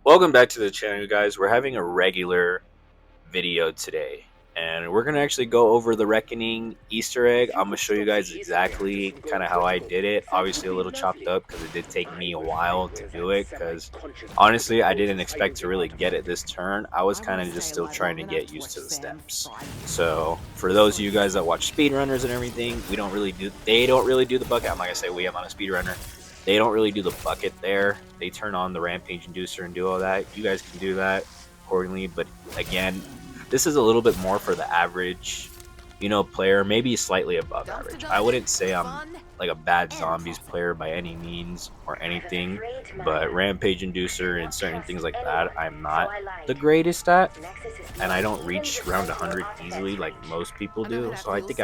Welcome back to the channel, you guys. We're having a regular video today, and we're gonna actually go over the Reckoning Easter egg. I'm gonna show you guys exactly kind of how I did it. Obviously, a little chopped up because it did take me a while to do it. Because honestly, I didn't expect to really get it this turn. I was kind of just still trying to get used to the steps. So for those of you guys that watch speedrunners and everything, they don't really do the bucket. I'm not gonna say we am on a speedrunner. They don't really do the bucket there. They turn on the rampage inducer and do all that. You guys can do that accordingly, but again, this is a little bit more for the average, player, maybe slightly above average. I wouldn't say I'm like a bad zombies player by any means or anything, but rampage inducer and certain things like that, I'm not the greatest at, and I don't reach round 100 easily like most people do. So I think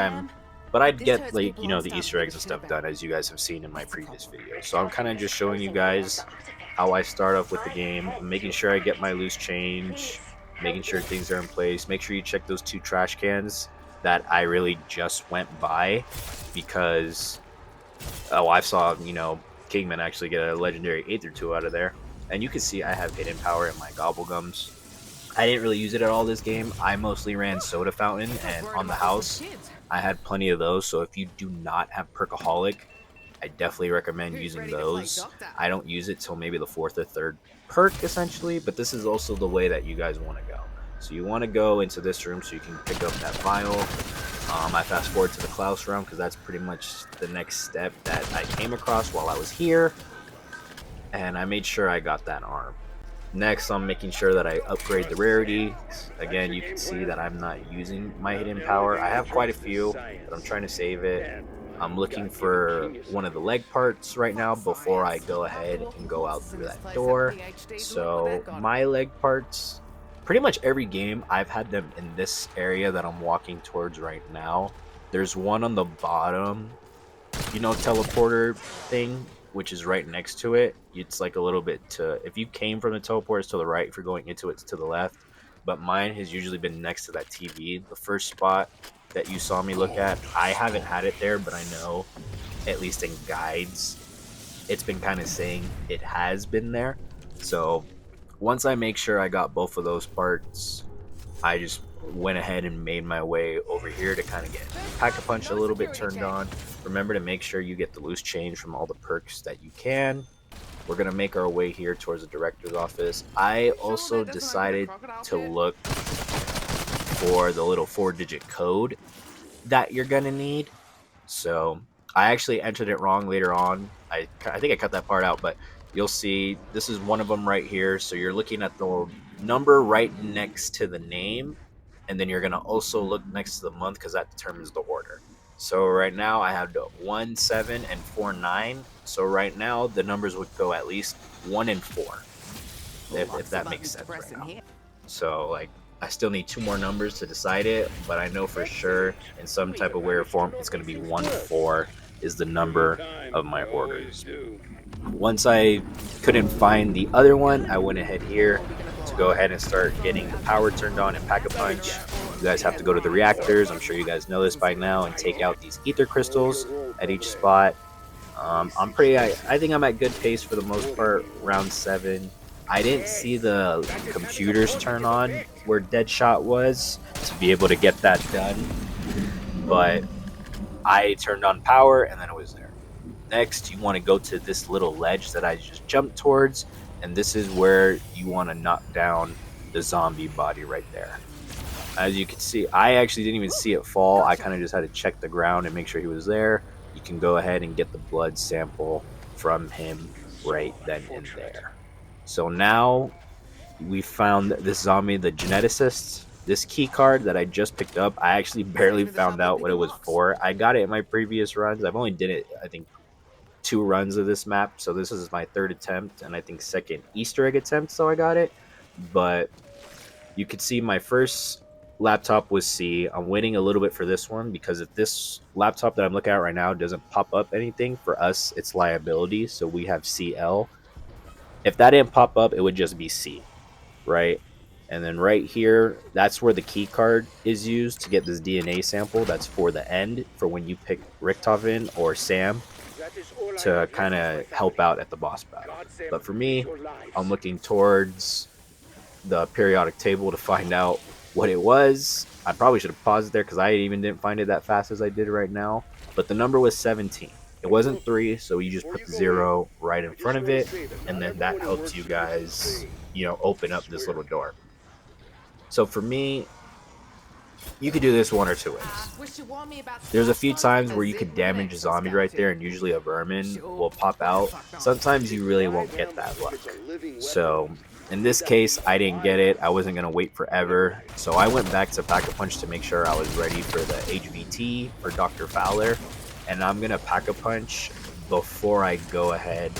but I'd get like the Easter eggs and stuff done, as you guys have seen in my previous videos. So I'm kind of just showing you guys how I start off with the game, making sure I get my loose change, making sure things are in place. Make sure you check those 2 trash cans that I really just went by, because I saw Kingman actually get a legendary Aether 2 out of there, and you can see I have hidden power in my Gobblegums. I didn't really use it at all this game. I mostly ran Soda Fountain, and on the house, I had plenty of those. So if you do not have Perkaholic, I definitely recommend using those. I don't use it till maybe the 4th or 3rd perk, essentially, but this is also the way that you guys want to go. So you want to go into this room so you can pick up that vial. I fast forward to the Klaus room because that's pretty much the next step that I came across while I was here, and I made sure I got that arm. Next, I'm making sure that I upgrade the rarity. Again, you can see that I'm not using my hidden power. I have quite a few, but I'm trying to save it. I'm looking for one of the leg parts right now before I go ahead and go out through that door. So my leg parts, pretty much every game, I've had them in this area that I'm walking towards right now. There's one on the bottom, teleporter thing, which is right next to it. It's like a little bit if you came from the teleport, it's to the right. If you're going into it, it's to the left. But mine has usually been next to that TV. The first spot that you saw me look at, I haven't had it there, but I know, at least in guides, it's been kind of saying it has been there. So once I make sure I got both of those parts, I just went ahead and made my way over here to kind of get Pack-a-Punch a little bit turned on. Remember to make sure you get the loose change from all the perks that you can. We're going to make our way here towards the director's office. I also decided to look for the little 4-digit code that you're going to need. So I actually entered it wrong later on. I think I cut that part out, but you'll see this is one of them right here. So you're looking at the number right next to the name, and then you're going to also look next to the month because that determines the order. So right now I have 1, 7, and 4, 9. So right now the numbers would go at least 1 and 4, if that makes sense right now. So like I still need 2 more numbers to decide it, but I know for sure in some type of weird form it's going to be 1, 4 is the number of my orders. Once I couldn't find the other one, I went ahead here to go ahead and start getting the power turned on and Pack-a-Punch. You guys have to go to the reactors. I'm sure you guys know this by now, and take out these ether crystals at each spot. I think I'm at good pace for the most part. Round 7. I didn't see the computers turn on where Deadshot was to be able to get that done, but I turned on power and then it was there. Next, you want to go to this little ledge that I just jumped towards, and this is where you want to knock down the zombie body right there. As you can see, I actually didn't even see it fall. I kind of just had to check the ground and make sure he was there. You can go ahead and get the blood sample from him right then and there. So now we found this zombie, the geneticist. This key card that I just picked up, I actually barely found out what it was for. I got it in my previous runs. I've only did it, I think, 2 runs of this map, so this is my 3rd attempt, and I think 2nd Easter egg attempt, so I got it. But you could see my first laptop was C. I'm waiting a little bit for this one, because if this laptop that I'm looking at right now doesn't pop up anything, for us it's liability, so we have CL. If that didn't pop up, it would just be C, right? And then right here, that's where the key card is used to get this DNA sample. That's for the end, for when you pick Richtofen or Sam. to kind of help out at the boss battle. But for me, I'm looking towards the periodic table to find out what it was. I probably should have paused there because I even didn't find it that fast as I did right now. But the number was 17. It wasn't 3, so you just put the 0 right in front of it, and then that helps you guys, open up this little door. So for me, you could do this one or two ways. There's a few times where you could damage a zombie right there, and usually a vermin will pop out. Sometimes you really won't get that luck. So in this case, I didn't get it. I wasn't going to wait forever. So I went back to Pack-a-Punch to make sure I was ready for the HVT for Dr. Fowler. And I'm going to Pack-a-Punch before I go ahead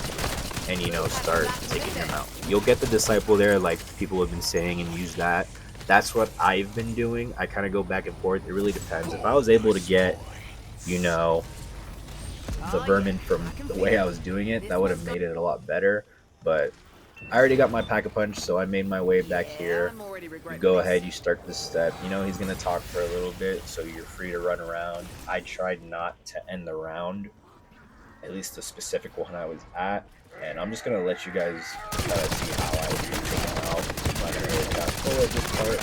and, start taking him out. You'll get the Disciple there like people have been saying, and use that. That's what I've been doing. I kind of go back and forth. It really depends. If I was able to get, the vermin from the way I was doing it, that would have made it a lot better. But I already got my Pack-a-Punch, so I made my way back here. You go ahead, you start this step. He's going to talk for a little bit, so you're free to run around. I tried not to end the round, at least the specific one I was at. And I'm just going to let you guys see how I was taking out. I'm not going to really full of this part.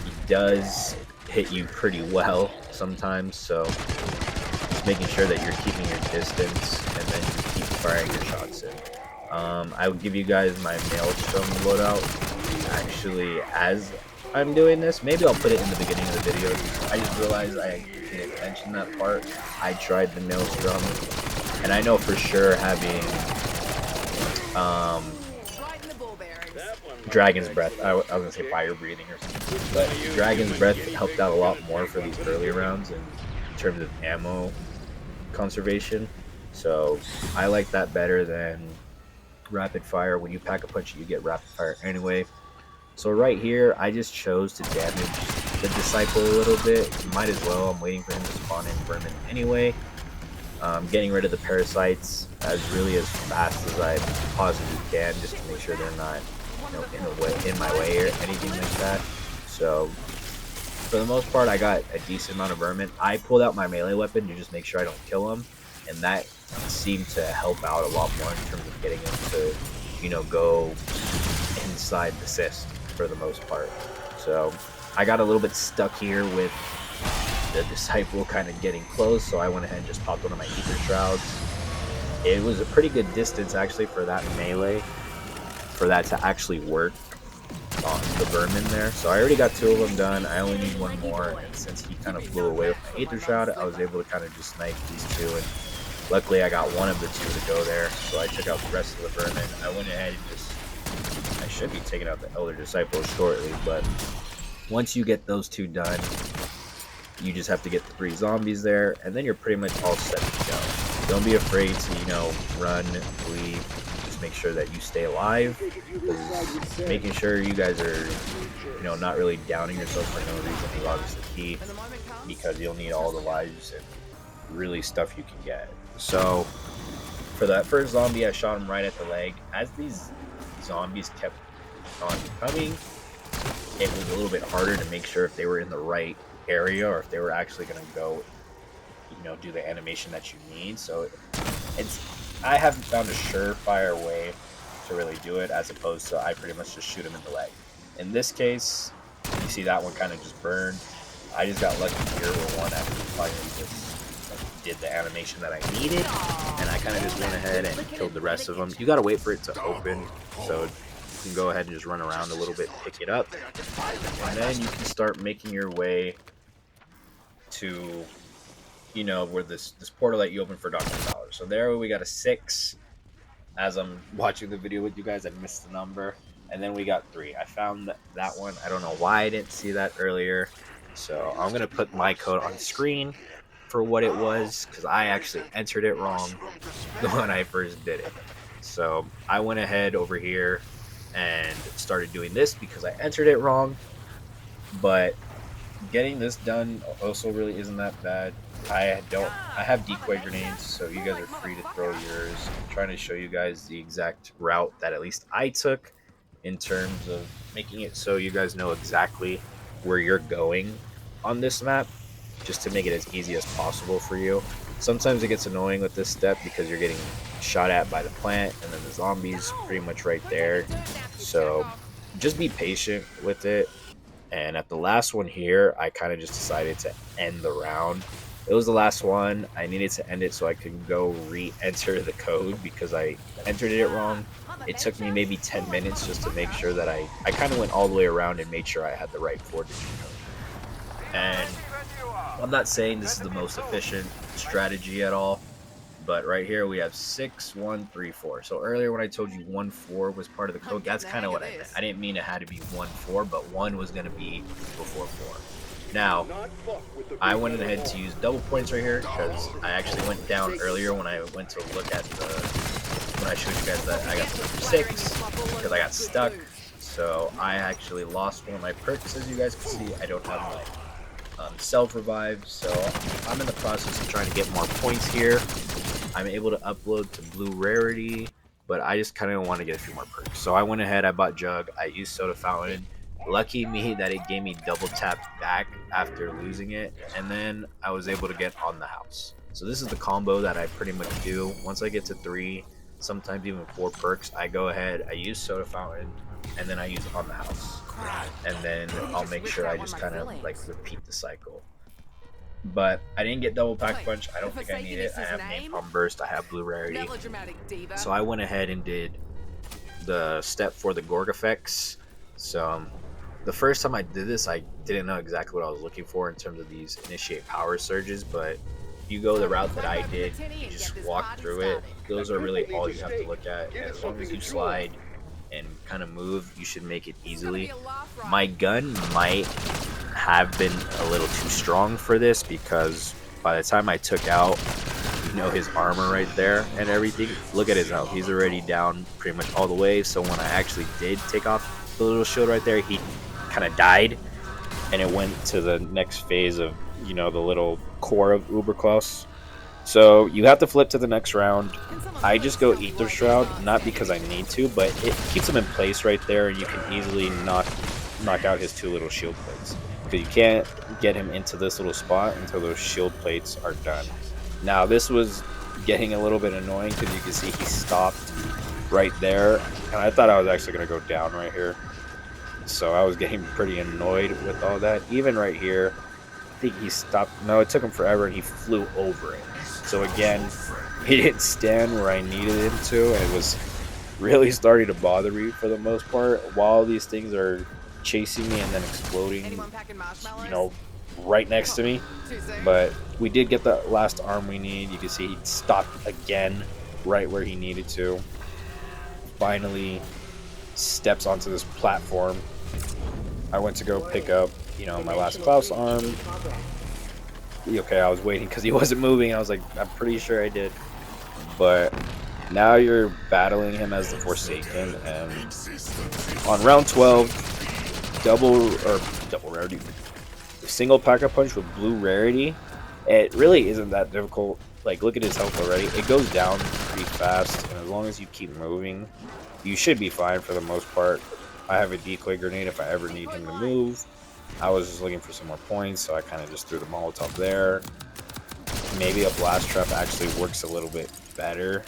He does hit you pretty well sometimes, so just making sure that you're keeping your distance and then you keep firing your shots in. I would give you guys my Maelstrom loadout actually as I'm doing this. Maybe I'll put it in the beginning of the video. I just realized I didn't mention that part. I tried the Maelstrom, and I know for sure having Dragon's Breath, I was going to say Fire Breathing or something, but Dragon's Breath helped out a lot more for these early rounds in terms of ammo conservation. So I like that better than Rapid Fire. When you Pack-a-Punch, you get Rapid Fire anyway. So right here, I just chose to damage the Disciple a little bit. Might as well. I'm waiting for him to spawn in vermin anyway. Getting rid of the parasites as fast as I possibly can, just to make sure they're not, in my way or anything like that. So for the most part, I got a decent amount of vermin. I pulled out my melee weapon to just make sure I don't kill them, and that seemed to help out a lot more in terms of getting them to, go inside the cyst for the most part. So I got a little bit stuck here with the Disciple kind of getting close, so I went ahead and just popped one of my Ether Shrouds. It was a pretty good distance actually for that melee, for that to actually work on the vermin there. So I already got 2 of them done. I only need 1 more, and since he kind of flew away with my Ether Shroud, I was able to kind of just snipe these 2, and luckily I got 1 of the 2 to go there. So I took out the rest of the vermin. I went ahead and I should be taking out the Elder Disciple shortly, but once you get those 2 done, you just have to get the 3 zombies there, and then you're pretty much all set to go. Don't be afraid to, run, leave. Just make sure that you stay alive. Making sure you guys are, not really downing yourself for no reason is obviously key, because you'll need all the lives and really stuff you can get. So for that first zombie, I shot him right at the leg. As these zombies kept on coming, it was a little bit harder to make sure if they were in the right area or if they were actually going to go, do the animation that you need. So I haven't found a surefire way to really do it, as opposed to I pretty much just shoot them in the leg. In this case, you see that one kind of just burned. I just got lucky here where one actually finally just did the animation that I needed, and I kind of just went ahead and killed the rest of them. You got to wait for it to open, so you can go ahead and just run around a little bit, pick it up, and then you can start making your way to, where this portal that you open for Dr. Fowler. So there we got a 6. As I'm watching the video with you guys, I missed the number. And then we got 3. I found that one. I don't know why I didn't see that earlier. So I'm going to put my code on screen for what it was, because I actually entered it wrong when I first did it. So I went ahead over here and started doing this because I entered it wrong. But getting this done also really isn't that bad. I have decoy grenades, so you guys are free to throw yours. I'm trying to show you guys the exact route that at least I took, in terms of making it so you guys know exactly where you're going on this map, just to make it as easy as possible for you. Sometimes it gets annoying with this step because you're getting shot at by the plant and then the zombies pretty much right there. So just be patient with it. And at the last one here, I kind of just decided to end the round. It was the last one. I needed to end it so I could go re-enter the code because I entered it wrong. It took me maybe 10 minutes just to make sure that I kind of went all the way around and made sure I had the right 4-digit code. And I'm not saying this is the most efficient strategy at all, but right here we have 6-1-3-4. So earlier when I told you 1-4 was part of the code, that's kind of what I meant. I didn't mean it had to be 1-4, but 1 was going to be before 4. Now, I went ahead to use double points right here because I actually went down earlier when I went to look at when I showed you guys that I got 6 because I got stuck. So I actually lost one of my perks, as you guys can see. I don't have my self-revive, so I'm in the process of trying to get more points here. I'm able to upload to blue rarity, but I just kind of want to get a few more perks. So I went ahead, I bought jug, I used soda fountain. Lucky me that it gave me double tap back after losing it, and then I was able to get on the house. So this is the combo that I pretty much do. Once I get to 3, sometimes even 4 perks, I go ahead, I use soda fountain, and then I use on the house. And then I'll make sure I just kind of like repeat the cycle. But I didn't get double pack punch. I don't think I need it. I have napalm burst. I have blue rarity. So I went ahead and did the step for the Gorg effects. So the first time I did this, I didn't know exactly what I was looking for in terms of these initiate power surges. But if you go the route that I did, you just walk through it. Those are really all you have to look at. And as long as you slide and kind of move, you should make it easily. My gun might have been a little too strong for this because by the time I took out, his armor right there and everything, look at his health. He's already down pretty much all the way. So when I actually did take off the little shield right there, he kind of died and it went to the next phase of, the little core of Uberklaus. So you have to flip to the next round. I just go Ether Shroud, not because I need to, but it keeps him in place right there, and you can easily knock out his 2 little shield plates. Because you can't get him into this little spot until those shield plates are done. Now this was getting a little bit annoying because you can see he stopped right there, and I thought I was actually going to go down right here. So I was getting pretty annoyed with all that. Even right here, I think he stopped. No, it took him forever, and he flew over it. So again, he didn't stand where I needed him to, and it was really starting to bother me for the most part. While these things are chasing me and then exploding, right next to me. But we did get the last arm we need. You can see he stopped again right where he needed to. Finally steps onto this platform. I went to go pick up, my last Klaus arm. Okay, I was waiting because he wasn't moving. I was like, I'm pretty sure I did. But now you're battling him as the Forsaken, and on round 12, double rarity, single pack-a-punch with blue rarity, it really isn't that difficult. Like, look at his health already. It goes down pretty fast, and as long as you keep moving, you should be fine for the most part. I have a decoy grenade if I ever need him to move. I was just looking for some more points, so I kind of just threw the Molotov there. Maybe a blast trap actually works a little bit better,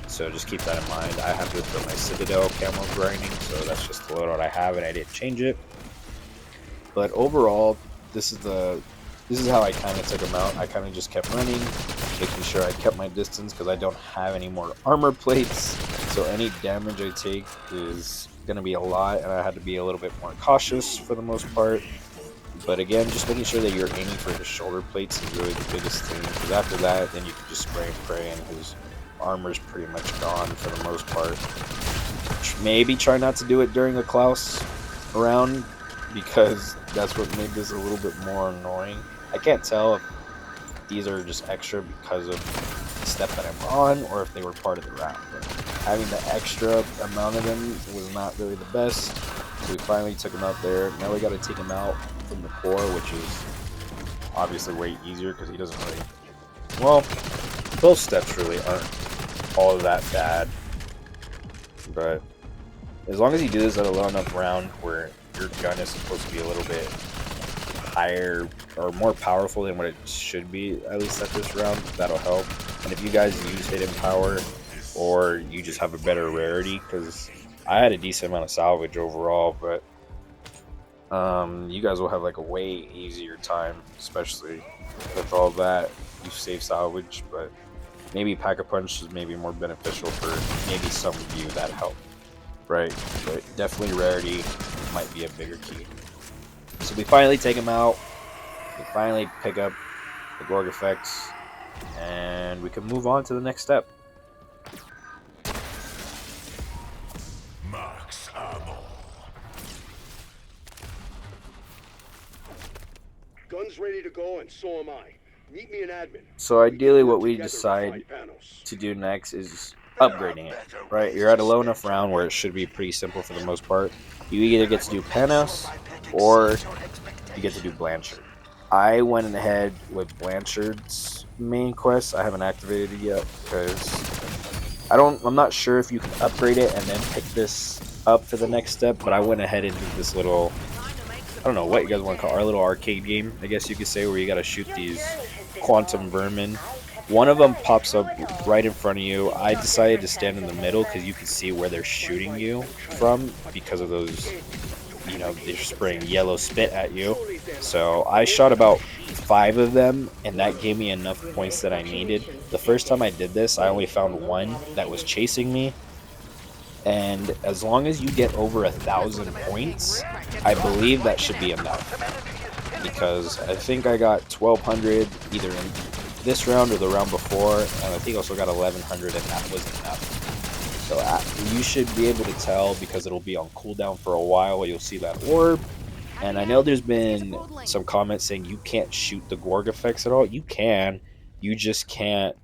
so just keep that in mind. I have to put my Citadel camo grinding, so that's just the loadout I have, and I didn't change it. But overall, this is how I kind of took him out. I kind of just kept running, making sure I kept my distance because I don't have any more armor plates, so any damage I take is going to be a lot, and I had to be a little bit more cautious for the most part. But again, just making sure that you're aiming for his shoulder plates is really the biggest thing, because after that, then you can just spray and pray, and his armor's pretty much gone for the most part. Maybe try not to do it during a Klaus round, because that's what made this a little bit more annoying. I can't tell if these are just extra because of the step that I'm on, or if they were part of the round. But having the extra amount of them was not really the best. So we finally took him out there. Now we got to take him out from the core, which is obviously way easier because he doesn't really... Well, both steps really aren't all that bad. But as long as you do this at a low enough round where your gun is supposed to be a little bit higher or more powerful than what it should be, at least at this round, that'll help. And if you guys use hidden power, or you just have a better rarity, because I had a decent amount of salvage overall, but you guys will have like a way easier time, especially with all that. You save salvage, but maybe pack a punch is maybe more beneficial for maybe some of you that help, right? But definitely rarity might be a bigger key. So we finally take him out. We finally pick up the Gorg effects, and we can move on to the next step. Max ammo. Guns ready to go, and so am I. Meet me in admin. So ideally what we decide to do next is upgrading it, right? You're at a low enough round where it should be pretty simple for the most part. You either get to do Panos, or you get to do Blanchard. I went ahead with Blanchard's main quest. I haven't activated it yet because I'm not sure if you can upgrade it and then pick this up for the next step, but I went ahead and did this little, I don't know what you guys want to call it, our little arcade game, I guess you could say, where you got to shoot these quantum vermin. One of them pops up right in front of you. I decided to stand in the middle because you can see where they're shooting you from because of those, you know, they're spraying yellow spit at you. So I shot about 5 of them, and that gave me enough points that I needed. The first time I did this, I only found one that was chasing me. And as long as you get over 1,000 points, I believe that should be enough. Because I think I got 1,200 either in this round or the round before, and I think I also got 1,100, and that was enough. So you should be able to tell because it'll be on cooldown for a while. You'll see that orb. And I know there's been some comments saying you can't shoot the Gorg effects at all. You can. You just can't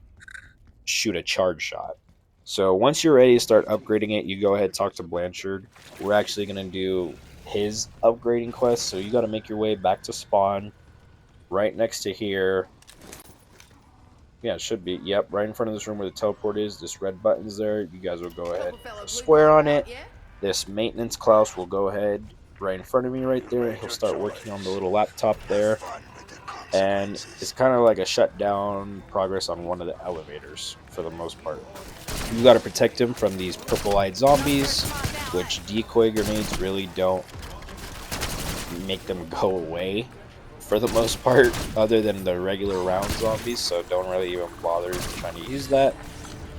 shoot a charge shot. So once you're ready to start upgrading it, you go ahead and talk to Blanchard. We're actually going to do his upgrading quest. So you got to make your way back to spawn right next to here. Yeah, it should be. Yep, right in front of this room where the teleport is. This red button's there. You guys will go ahead, square on it. This maintenance Klaus will go ahead right in front of me right there. He'll start working on the little laptop there. And it's kind of like a shutdown progress on one of the elevators for the most part. You got to protect him from these purple-eyed zombies, which decoy grenades really don't make them go away for the most part, other than the regular round zombies, so don't really even bother trying to use that.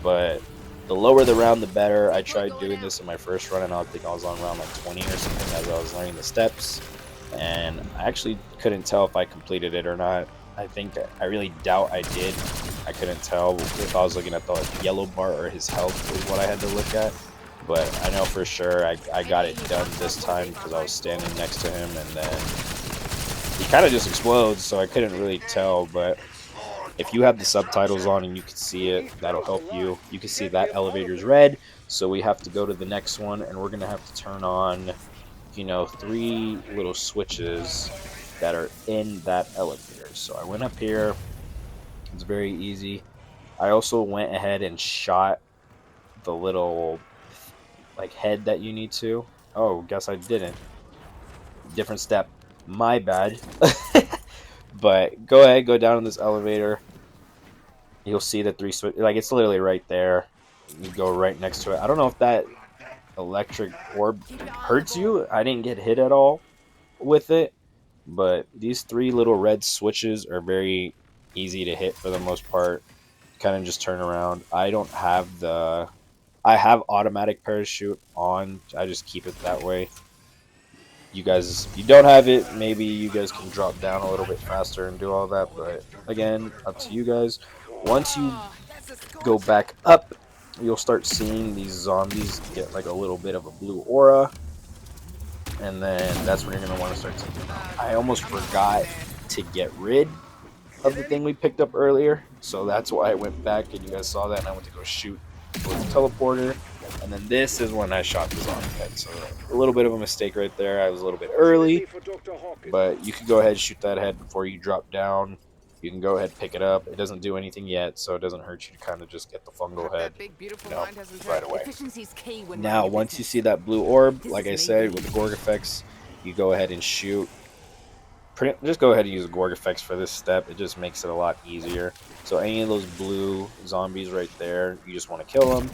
But the lower the round, the better. I tried doing this in my first run, and I think I was on round like 20 or something as I was learning the steps, and I actually couldn't tell if I completed it or not. I really doubt I did. I couldn't tell if I was looking at the yellow bar or his health is what I had to look at. But I know for sure I got it done this time because I was standing next to him, and then he kind of just explodes, so I couldn't really tell. But if you have the subtitles on and you can see it, that'll help you. You can see that elevator's red, so we have to go to the next one, and we're going to have to turn on, you know, 3 little switches that are in that elevator. So I went up here. It's very easy. I also went ahead and shot the little like head that you need to. Oh, guess I didn't. Different step. My bad. But go ahead, go down in this elevator. You'll see the 3 switch. Like, it's literally right there. You go right next to it. I don't know if that electric orb hurts you. I didn't get hit at all with it. But these 3 little red switches are very easy to hit for the most part. Kind of just turn around. I don't have I have automatic parachute on. I just keep it that way. You guys, if you don't have it, maybe you guys can drop down a little bit faster and do all that. But again, up to you guys. Once you go back up, you'll start seeing these zombies get like a little bit of a blue aura. And then that's when you're going to want to start taking them out. I almost forgot to get rid of the thing we picked up earlier. So that's why I went back and you guys saw that, and I went to go shoot with the teleporter. And then this is when I shot the zombie head. So a little bit of a mistake right there. I was a little bit early. But you can go ahead and shoot that head before you drop down. You can go ahead and pick it up. It doesn't do anything yet, so it doesn't hurt you to kind of just get the fungal head, you know, right away. Now, once you see that blue orb, like I said, with the Gorg effects, you go ahead and shoot. just go ahead and use Gorg effects for this step. It just makes it a lot easier. So any of those blue zombies right there, you just want to kill them.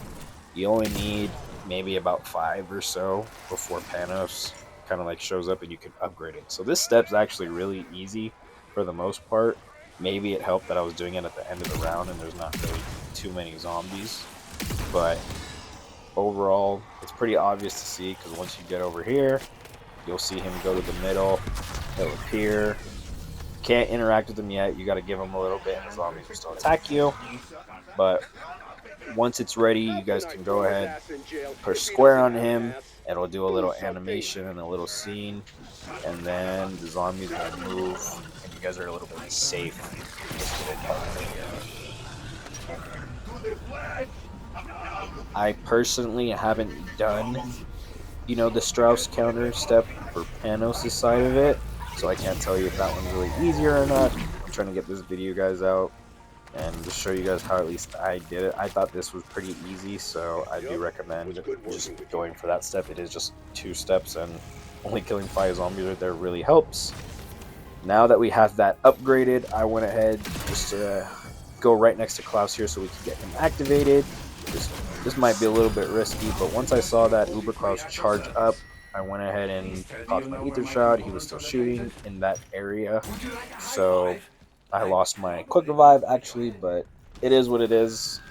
You only need maybe about 5 or so before Panos kind of like shows up and you can upgrade it. So this step's actually really easy for the most part. Maybe it helped that I was doing it at the end of the round and there's not really too many zombies. But overall, it's pretty obvious to see because once you get over here, you'll see him go to the middle. He'll appear. Can't interact with him yet. You got to give him a little bit and the zombies will still attack you. But once it's ready, you guys can go ahead, push square on him. It'll do a little animation and a little scene. And then the zombies will move and you guys are a little bit safe. I personally haven't done, the Strauss counter step for Panos' side of it, so I can't tell you if that one's really easier or not. I'm trying to get this video guys out and just show you guys how at least I did it. I thought this was pretty easy, so I do recommend just going for that step. It is just 2 steps and only killing 5 zombies right there really helps. Now that we have that upgraded, I went ahead just to go right next to Klaus here so we can get him activated. This might be a little bit risky, but once I saw that Uber Klaus charge up, I went ahead and popped my ether shot. He was still shooting in that area, so I lost my quick revive actually, but it is what it is.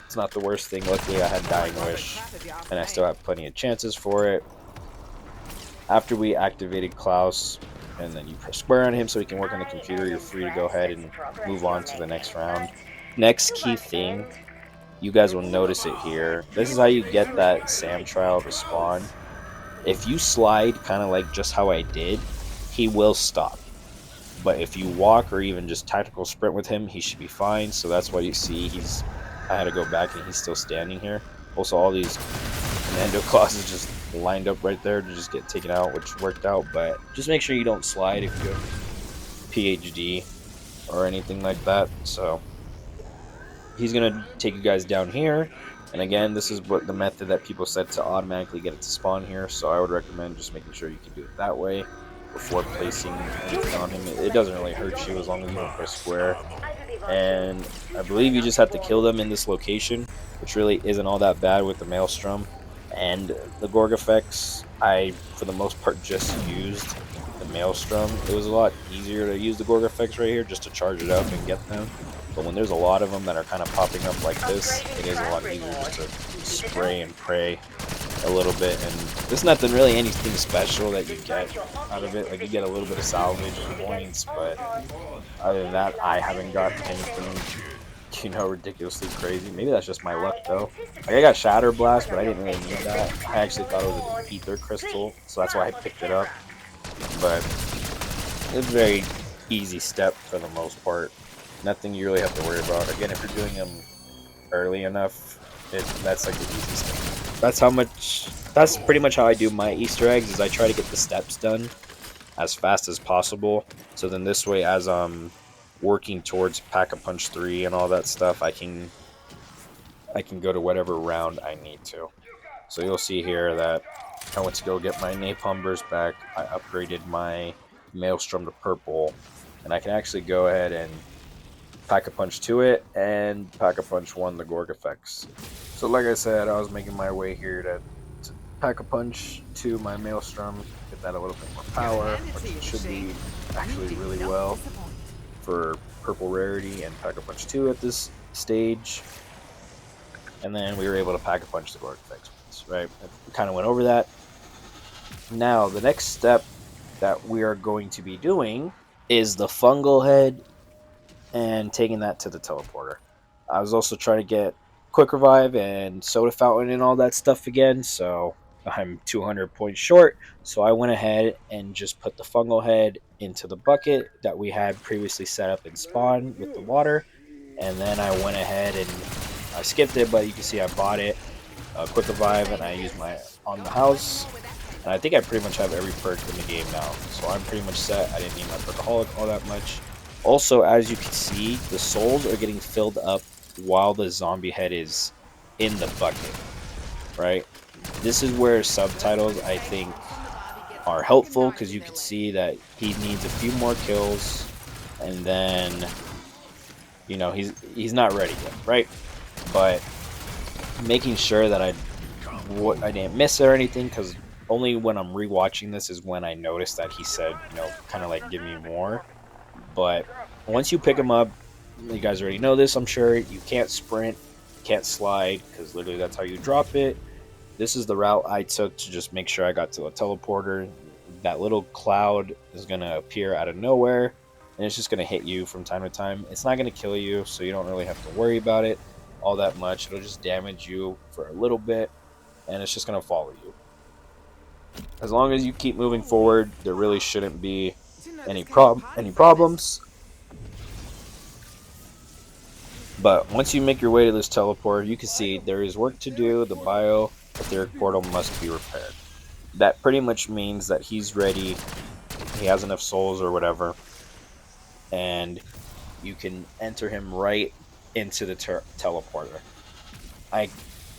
It's not the worst thing. Luckily I had Dying Wish and I still have plenty of chances for it. After we activated Klaus and then you press square on him so he can work on the computer, you're free to go ahead and move on to the next round. Next key thing, you guys will notice it here. This is how you get that SAM trial to spawn. If you slide kind of like just how I did, he will stop. But if you walk or even just tactical sprint with him, he should be fine. So that's why you see I had to go back and he's still standing here. Also, all these commando clauses just lined up right there to just get taken out, which worked out. But just make sure you don't slide if you have PhD or anything like that. So he's gonna take you guys down here, and again, this is what the method that people said to automatically get it to spawn here, so I would recommend just making sure you can do it that way before placing anything on him. It doesn't really hurt you as long as you don't press square, and I believe you just have to kill them in this location, which really isn't all that bad with the Maelstrom. And the Gorg effects, I for the most part just used the Maelstrom. It was a lot easier to use the Gorg effects right here just to charge it up and get them. But when there's a lot of them that are kind of popping up like this, it is a lot easier just to spray and pray a little bit. And there's nothing really anything special that you get out of it. Like you get a little bit of salvage points, but other than that, I haven't got anything, ridiculously crazy. Maybe that's just my luck though. Like I got Shatter Blast, but I didn't really need that. I actually thought it was an Ether Crystal, so that's why I picked it up. But it's a very easy step for the most part. Nothing you really have to worry about. Again, if you're doing them early enough, that's like the easy step. That's pretty much how I do my Easter eggs, is I try to get the steps done as fast as possible. So then this way, as I'm working towards Pack-a-Punch 3 and all that stuff, I can go to whatever round I need to. So you'll see here that I went to go get my Napalm Burst back. I upgraded my Maelstrom to purple, and I can actually go ahead and Pack-a-Punch to it, and Pack-a-Punch 1 the Gorg effects. So like I said, I was making my way here to Pack-a-Punch to my Maelstrom, get that a little bit more power, which should be actually really well for purple rarity and Pack-a-Punch 2 at this stage. And then we were able to Pack-a-Punch the Gorg effects, right? We kind of went over that. Now, the next step that we are going to be doing is the fungal head and taking that to the teleporter. I was also trying to get quick revive and soda fountain and all that stuff again, so I'm 200 points short. So I went ahead and just put the fungal head into the bucket that we had previously set up in spawn with the water, and then I went ahead and I skipped it, but you can see I bought it, quick revive, and I used my on the house. And I think I pretty much have every perk in the game now, so I'm pretty much set. I didn't need my perkaholic all that much. Also, as you can see, the souls are getting filled up while the zombie head is in the bucket, right? This is where subtitles, I think, are helpful because you can see that he needs a few more kills, and then he's not ready yet, right? But making sure that I didn't miss or anything, because only when I'm rewatching this is when I noticed that he said, kind of like give me more. But once you pick him up, you guys already know this, I'm sure. You can't sprint, can't slide, because literally that's how you drop it. This is the route I took to just make sure I got to a teleporter. That little cloud is going to appear out of nowhere, and it's just going to hit you from time to time. It's not going to kill you, so you don't really have to worry about it all that much. It'll just damage you for a little bit, and it's just going to follow you. As long as you keep moving forward, there really shouldn't be any problems. But once you make your way to this teleport, you can see there is work to do. The bio etheric portal must be repaired. That pretty much means that he's ready. He has enough souls or whatever, and you can enter him right into the teleporter. I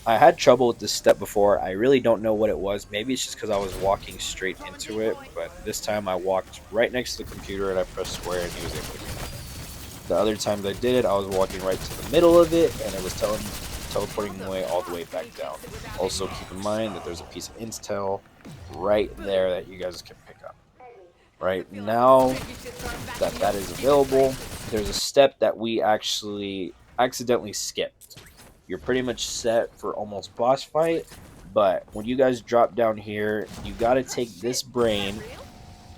I had trouble with this step before. I really don't know what it was. Maybe it's just because I was walking straight into it, but this time I walked right next to the computer and I pressed square and he was able to get me. The other times I did it, I was walking right to the middle of it and it was teleporting away all the way back down. Also, keep in mind that there's a piece of intel right there that you guys can pick up. Right now that is available, there's a step that we actually accidentally skipped. You're pretty much set for almost boss fight, but when you guys drop down here, you got to take this brain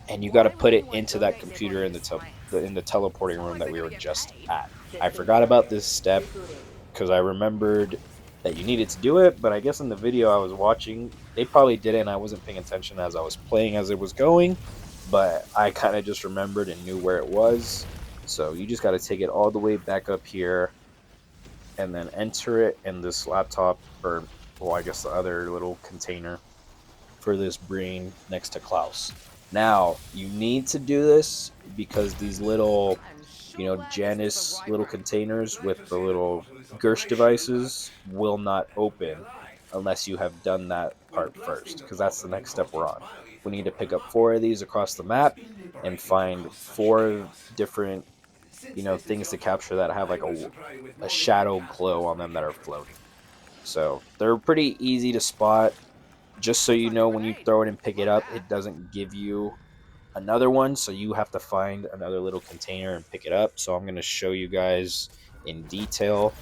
and you got to put it into that computer in the teleporting room that we were just at. I forgot about this step because I remembered that you needed to do it, but I guess in the video I was watching, they probably did it and I wasn't paying attention as I was playing as it was going, but I kind of just remembered and knew where it was. So you just got to take it all the way back up here and then enter it in this laptop, or well, I guess the other little container for this brain next to Klaus. Now you need to do this because these little, Janus little containers with the little Gersh devices will not open unless you have done that part first, because that's the next step we're on. We need to pick up 4 of these across the map and find 4 different, things to capture that have like a shadow glow on them that are floating. So they're pretty easy to spot. Just so you know, when you throw it and pick it up, it doesn't give you another one, so you have to find another little container and pick it up. So I'm going to show you guys in detail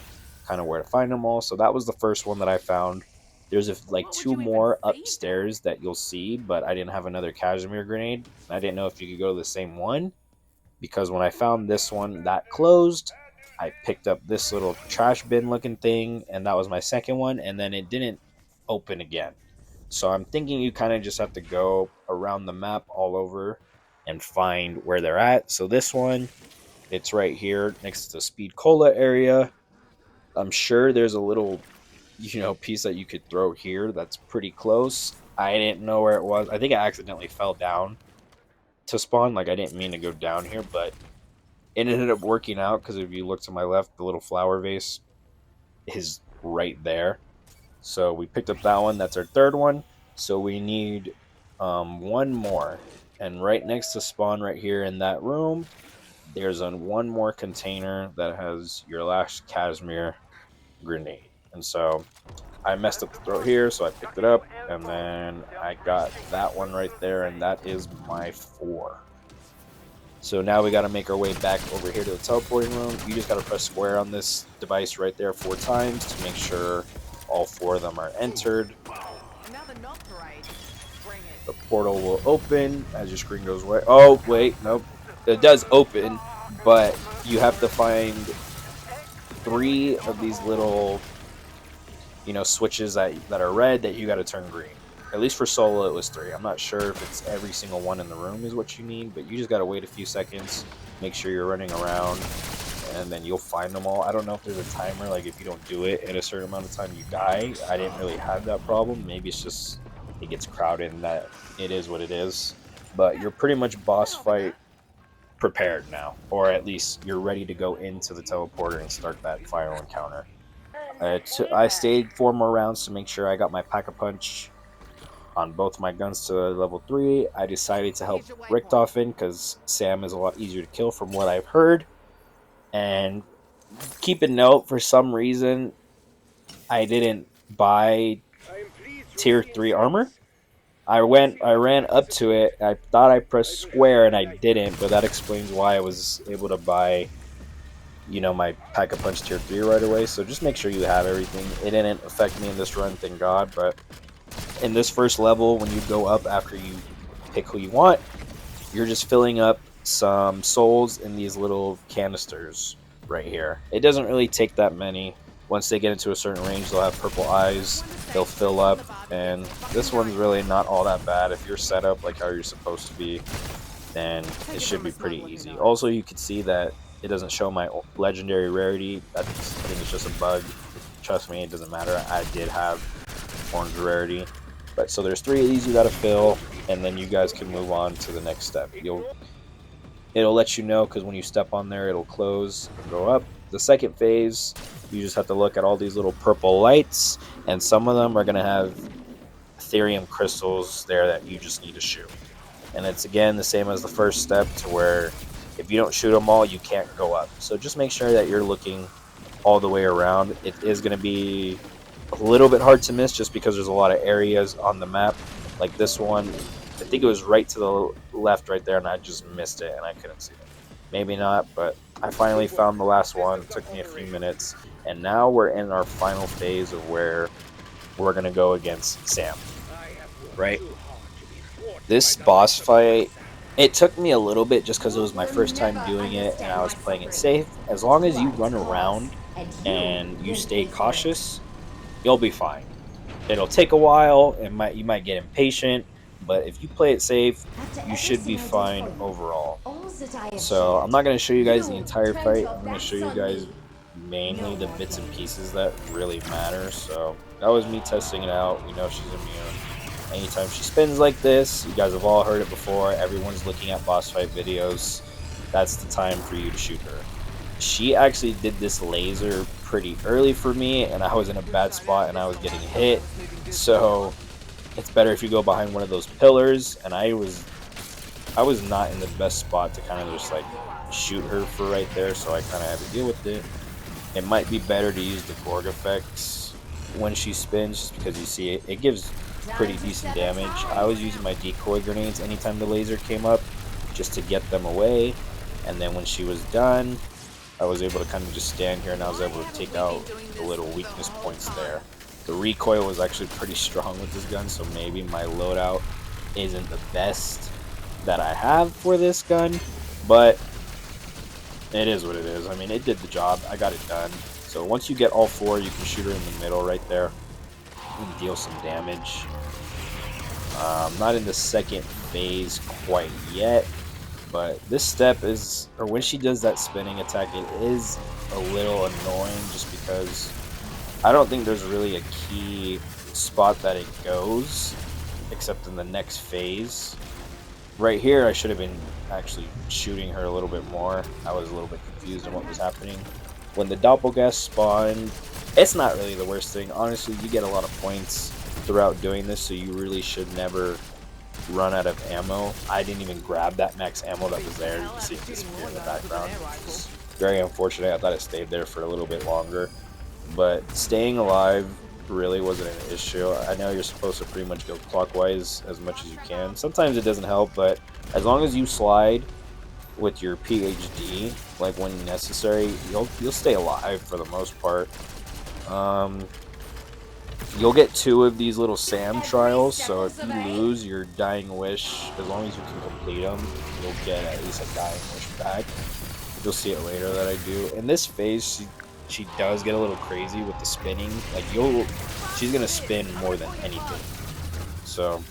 kind of where to find them all. So that was the first one that I found. There's like 2 more upstairs that you'll see, but I didn't have another Casimir grenade. I didn't know if you could go to the same one, because when I found this one that closed, I picked up this little trash bin looking thing, and that was my second one, and then it didn't open again. So I'm thinking you kind of just have to go around the map all over and find where they're at. So this one, it's right here next to the Speed Cola area. I'm sure there's a little, piece that you could throw here that's pretty close. I didn't know where it was. I think I accidentally fell down to spawn. Like, I didn't mean to go down here, but it ended up working out because if you look to my left, the little flower vase is right there. So we picked up that one. That's our third one. So we need one more. And right next to spawn right here in that room, there's one more container that has your last Casimir grenade. And so I messed up the throw here, so I picked it up. And then I got that one right there, and that is my 4. So now we got to make our way back over here to the teleporting room. You just got to press square on this device right there 4 times to make sure all 4 of them are entered. The portal will open as your screen goes away. Oh, wait, nope. It does open, but you have to find 3 of these little, switches that are red that you got to turn green. At least for solo, it was 3. I'm not sure if it's every single one in the room is what you need, but you just got to wait a few seconds, make sure you're running around, and then you'll find them all. I don't know if there's a timer, like if you don't do it in a certain amount of time, you die. I didn't really have that problem. Maybe it's just it gets crowded and that it is what it is. But you're pretty much boss fight prepared now, or at least you're ready to go into the teleporter and start that final encounter. I stayed 4 more rounds to make sure I got my Pack-a-Punch on both my guns to level 3. I decided to help Richtofen because Sam is a lot easier to kill from what I've heard. And keep a note, for some reason, I didn't buy I am pleased you tier see 3 sense. armor. You see I what you ran up to it. anticipate. I thought I I pressed will have square and my I nightmares. didn't, but that explains why I was able to buy, you know, my pack a punch tier 3 right away. So just make sure you have everything. It didn't affect me in this run, thank God, but in this first level, when you go up after you pick who you want, you're just filling up some souls in these little canisters right here. It doesn't really take that many. Once they get into a certain range, they'll have purple eyes, they'll fill up, and this one's really not all that bad. If you're set up like how you're supposed to be, then it should be pretty easy. Also, you can see that it doesn't show my legendary rarity. I think it's just a bug. Trust me, it doesn't matter. I did have orange rarity. But so there's 3 of these you gotta fill, and then you guys can move on to the next step. It'll let you know because when you step on there, it'll close and go up. The second phase, you just have to look at all these little purple lights, and some of them are gonna have Ethereum crystals there that you just need to shoot. And it's again the same as the first step, to where if you don't shoot them all, you can't go up. So just make sure that you're looking all the way around. It is going to be a little bit hard to miss just because there's a lot of areas on the map. Like this one, I think it was right to the left right there, and I just missed it and I couldn't see it. Maybe not, but I finally found the last one. It took me a few minutes, and now we're in our final phase of where we're going to go against Sam, right? This boss fight, it took me a little bit just because it was my first time doing it and I was playing it safe. As long as you run around and you stay cautious, you'll be fine. It'll take a while, you might get impatient, but if you play it safe, you should be fine overall. So I'm not going to show you guys the entire fight. I'm going to show you guys mainly the bits and pieces that really matter. So that was me testing it out. We know she's immune. Anytime she spins like this, you guys have all heard it before. Everyone's looking at boss fight videos. That's the time for you to shoot her. She actually did this laser pretty early for me, and I was in a bad spot and I was getting hit. So it's better if you go behind one of those pillars, and I was not in the best spot to kind of just like shoot her for right there, so I kind of had to deal with it. It might be better to use the Gorg effects when she spins, just because you see it gives pretty decent damage. I was using my decoy grenades anytime the laser came up just to get them away, and then when she was done, I was able to kind of just stand here and I was able to take out the little weakness points there. The recoil was actually pretty strong with this gun, so maybe my loadout isn't the best that I have for this gun, but it is what it is. I mean, it did the job. I got it done. So once you get all 4, you can shoot her in the middle right there and deal some damage. Not in the second phase quite yet, but this step is, or when she does that spinning attack, it is a little annoying just because I don't think there's really a key spot that it goes except in the next phase. Right here, I should have been actually shooting her a little bit more. I was a little bit confused on what was happening. When the Doppelgast spawned, it's not really the worst thing. Honestly, you get a lot of points throughout doing this, so you really should never run out of ammo. I didn't even grab that max ammo that was there. You can see it disappear in the background, which is very unfortunate. I thought it stayed there for a little bit longer. But staying alive really wasn't an issue. I know you're supposed to pretty much go clockwise as much as you can. Sometimes it doesn't help, but as long as you slide with your PhD, like when necessary, you'll stay alive for the most part. You'll get 2 of these little SAM trials, so if you lose your dying wish, as long as you can complete them, you'll get at least a dying wish back. You'll see it later that I do. In this phase, she does get a little crazy with the spinning. Like she's gonna spin more than anything. So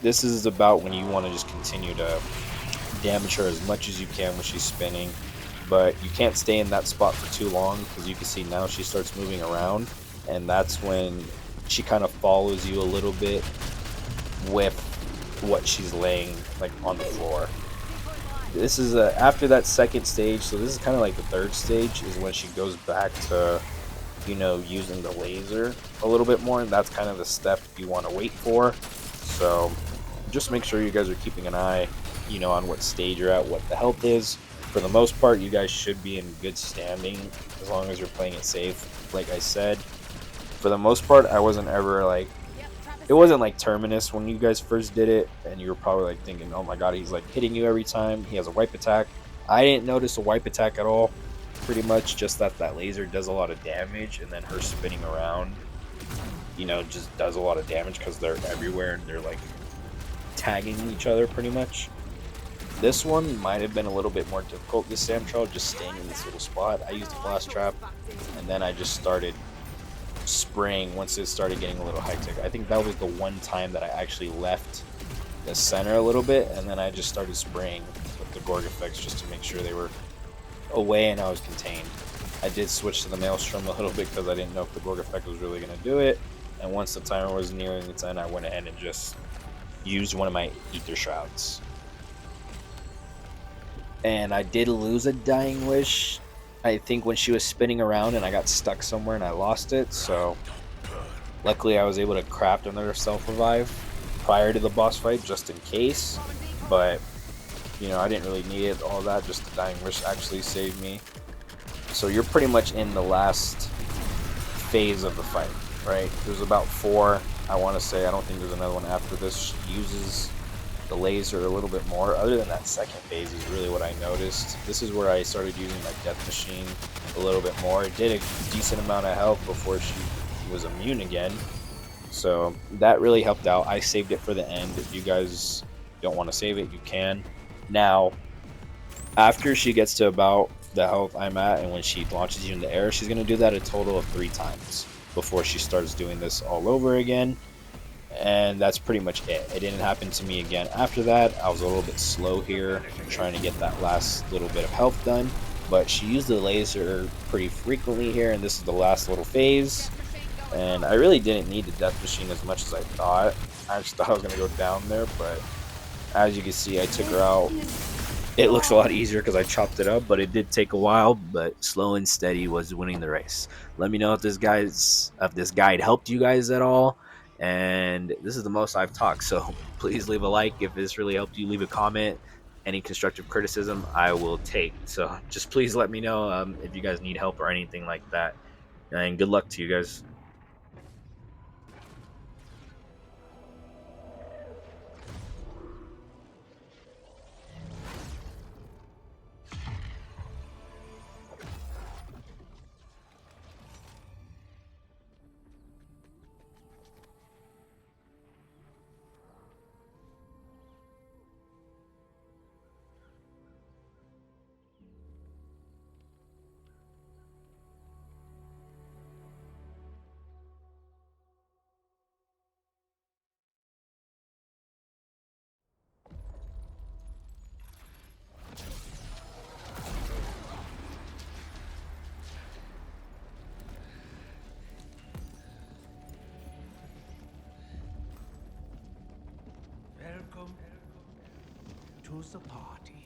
this is about when you want to just continue to damage her as much as you can when she's spinning, but you can't stay in that spot for too long because you can see now she starts moving around, and that's when she kind of follows you a little bit with what she's laying like on the floor. This is after that second stage, so this is kind of like the third stage is when she goes back to, you know, using the laser a little bit more, and that's kind of the step you want to wait for. So just make sure you guys are keeping an eye, on what stage you're at, what the health is. For the most part, you guys should be in good standing as long as you're playing it safe. Like I said, for the most part, I wasn't ever like, it wasn't like Terminus when you guys first did it, and you were probably like thinking, oh my god, he's like hitting you every time. He has a wipe attack. I didn't notice a wipe attack at all. Pretty much just that laser does a lot of damage, and then her spinning around, just does a lot of damage because they're everywhere and they're like tagging each other pretty much. This one might have been a little bit more difficult, this Sam Troll, just staying in this little spot. I used a blast trap, and then I just started spraying once it started getting a little hectic. I think that was the one time that I actually left the center a little bit, and then I just started spraying with the Gorg effects just to make sure they were away and I was contained. I did switch to the Maelstrom a little bit because I didn't know if the Gorg effect was really going to do it, and once the timer was nearing its end, I went ahead and just used one of my Ether Shrouds. And I did lose a Dying Wish, I think, when she was spinning around and I got stuck somewhere and I lost it. So luckily I was able to craft another self-revive prior to the boss fight just in case. But, I didn't really need it, all that. Just the Dying Wish actually saved me. So you're pretty much in the last phase of the fight, right? There's about 4, I want to say. I don't think there's another one after this. She uses the laser a little bit more. Other than that second phase is really what I noticed. This is where I started using my death machine a little bit more. It did a decent amount of health before she was immune again, so that really helped out. I saved it for the end. If you guys don't want to save it, you can. Now after she gets to about the health I'm at, and when she launches you in the air, she's going to do that a total of 3 times before she starts doing this all over again. And that's pretty much it. It didn't happen to me again after that. I was a little bit slow here trying to get that last little bit of health done, but she used the laser pretty frequently here, and this is the last little phase. And I really didn't need the death machine as much as I thought. I just thought I was going to go down there, but as you can see, I took her out. It looks a lot easier because I chopped it up, but it did take a while. But slow and steady was winning the race. Let me know if this guide helped you guys at all. And this is the most I've talked, so please leave a like if this really helped you. Leave a comment. Any constructive criticism I will take. So just please let me know if you guys need help or anything like that. And good luck to you guys. Welcome to the party.